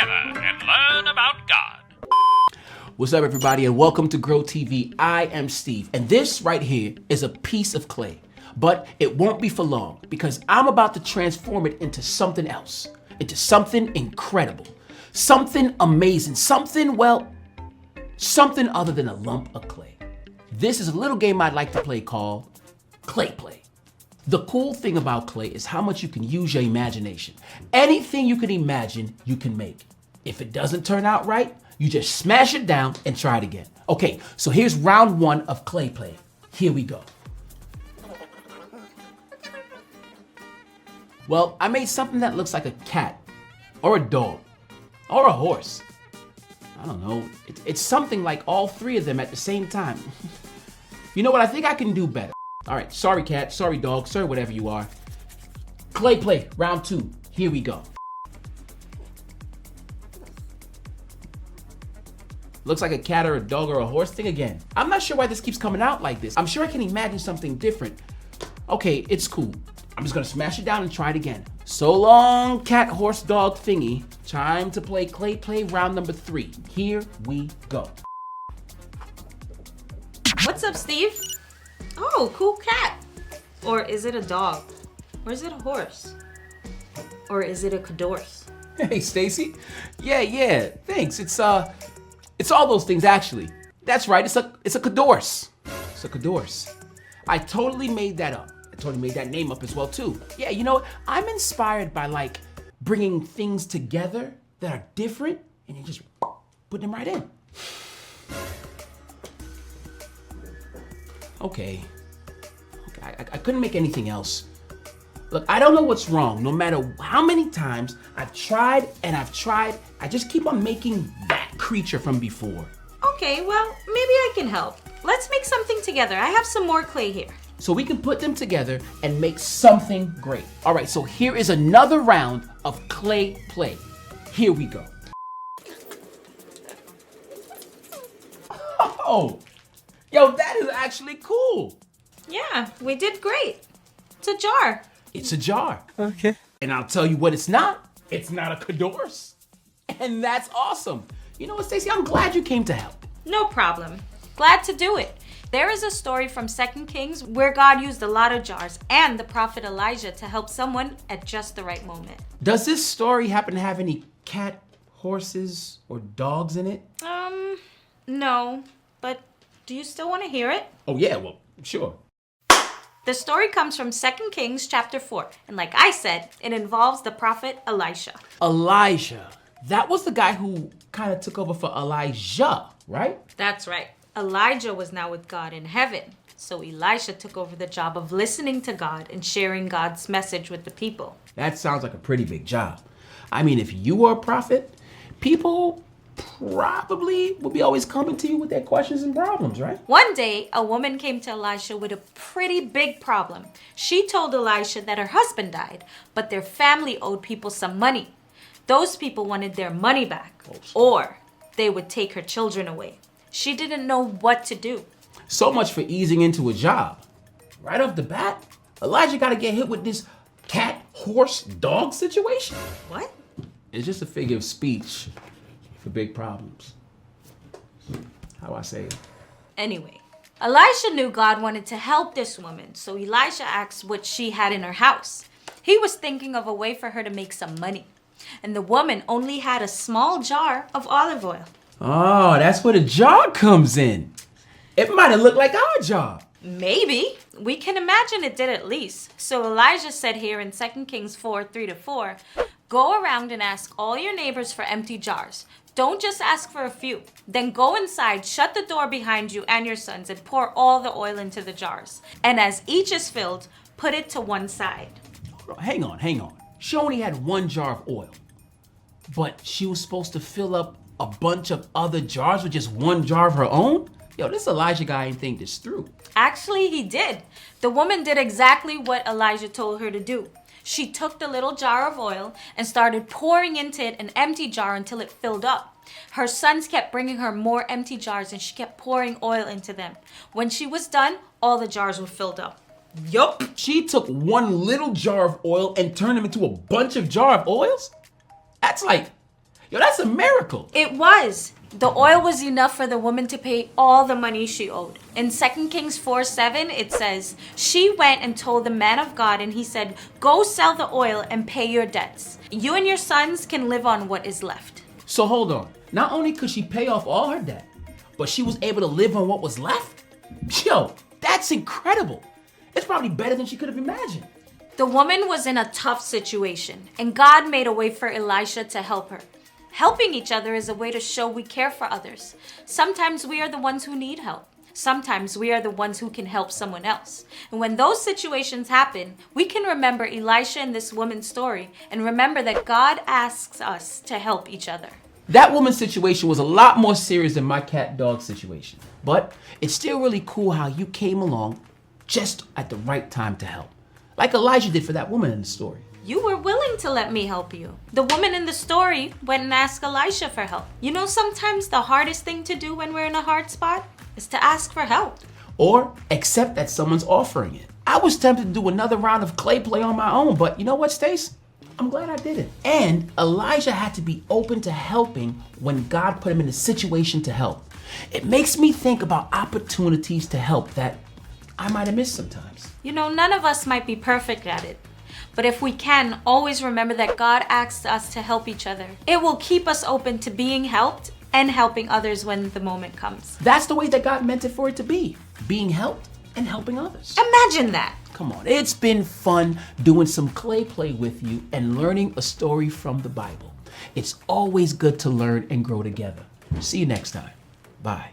together and learn about God. What's up, everybody, and welcome to Grow TV. I am Steve, and this right here is a piece of clay. But it won't be for long, because I'm about to transform it into something else, into something incredible, something amazing, something other than a lump of clay. This is a little game I'd like to play called Clay Play. The cool thing about clay is how much you can use your imagination. Anything you can imagine, you can make. If it doesn't turn out right, you just smash it down and try it again. Okay, so here's round one of Clay Play. Here we go. Well, I made something that looks like a cat, or a dog, or a horse. I don't know, it's something like all three of them at the same time. You know what, I think I can do better. All right, sorry cat, sorry dog, sorry whatever you are. Clay Play, round two, here we go. Looks like a cat or a dog or a horse thing again. I'm not sure why this keeps coming out like this. I'm sure I can imagine something different. Okay, it's cool. I'm just gonna smash it down and try it again. So long, cat, horse, dog thingy. Time to play Clay Play round number 3. Here we go. What's up, Steve? Oh, cool cat. Or is it a dog? Or is it a horse? Or is it a kadorse? Hey, Stacy. Yeah, thanks. It's all those things actually. That's right, it's a kadorse. It's a kadorse. I totally made that up. I totally made that name up as well too. Yeah, you know what? I'm inspired by bringing things together that are different and you just put them right in. Okay, I couldn't make anything else. Look, I don't know what's wrong. No matter how many times I've tried and I've tried, I just keep on making that creature from before. Okay, well, maybe I can help. Let's make something together. I have some more clay here. So we can put them together and make something great. All right, so here is another round of Clay Play. Here we go. Oh, yo, that is actually cool. Yeah, we did great. It's a jar. It's a jar. Okay. And I'll tell you what it's not. It's not a kadorse. And that's awesome. You know what, Stacey? I'm glad you came to help. No problem. Glad to do it. There is a story from 2 Kings where God used a lot of jars and the prophet Elijah to help someone at just the right moment. Does this story happen to have any cat, horses, or dogs in it? No. But do you still want to hear it? Oh yeah, well, sure. The story comes from 2 Kings chapter 4. And like I said, it involves the prophet Elisha. Elijah. That was the guy who kind of took over for Elijah, right? That's right. Elijah was now with God in heaven. So Elisha took over the job of listening to God and sharing God's message with the people. That sounds like a pretty big job. I mean, if you were a prophet, people probably would be always coming to you with their questions and problems, right? One day, a woman came to Elisha with a pretty big problem. She told Elisha that her husband died, but their family owed people some money. Those people wanted their money back, or they would take her children away. She didn't know what to do. So much for easing into a job. Right off the bat, Elijah got to get hit with this cat, horse, dog situation. What? It's just a figure of speech for big problems. How do I say it? Anyway, Elisha knew God wanted to help this woman, so Elisha asked what she had in her house. He was thinking of a way for her to make some money. And the woman only had a small jar of olive oil. Oh, that's where the jar comes in. It might have looked like our jar. Maybe. We can imagine it did at least. So Elijah said here in 2 Kings 4, 3-4, go around and ask all your neighbors for empty jars. Don't just ask for a few. Then go inside, shut the door behind you and your sons, and pour all the oil into the jars. And as each is filled, put it to one side. Hang on. She only had one jar of oil, but she was supposed to fill up a bunch of other jars with just one jar of her own? Yo, this Elijah guy ain't think this through. Actually, he did. The woman did exactly what Elijah told her to do. She took the little jar of oil and started pouring into it an empty jar until it filled up. Her sons kept bringing her more empty jars and she kept pouring oil into them. When she was done, all the jars were filled up. Yup. She took one little jar of oil and turned them into a bunch of jar of oils? That's like, Yo, that's a miracle. It was. The oil was enough for the woman to pay all the money she owed. In 2 Kings 4:7, it says, she went and told the man of God, and he said, go sell the oil and pay your debts. You and your sons can live on what is left. So hold on. Not only could she pay off all her debt, but she was able to live on what was left? Yo, that's incredible. It's probably better than she could have imagined. The woman was in a tough situation, and God made a way for Elisha to help her. Helping each other is a way to show we care for others. Sometimes we are the ones who need help. Sometimes we are the ones who can help someone else. And when those situations happen, we can remember Elisha and this woman's story and remember that God asks us to help each other. That woman's situation was a lot more serious than my cat-dog situation. But it's still really cool how you came along just at the right time to help. Like Elijah did for that woman in the story. You were willing to let me help you. The woman in the story went and asked Elisha for help. You know, sometimes the hardest thing to do when we're in a hard spot is to ask for help. Or accept that someone's offering it. I was tempted to do another round of clay play on my own, but you know what, Stace? I'm glad I did it. And Elijah had to be open to helping when God put him in a situation to help. It makes me think about opportunities to help that I might have missed sometimes. You know, none of us might be perfect at it. But if we can, always remember that God asks us to help each other. It will keep us open to being helped and helping others when the moment comes. That's the way that God meant it for it to be. Being helped and helping others. Imagine that. Come on, it's been fun doing some clay play with you and learning a story from the Bible. It's always good to learn and grow together. See you next time. Bye.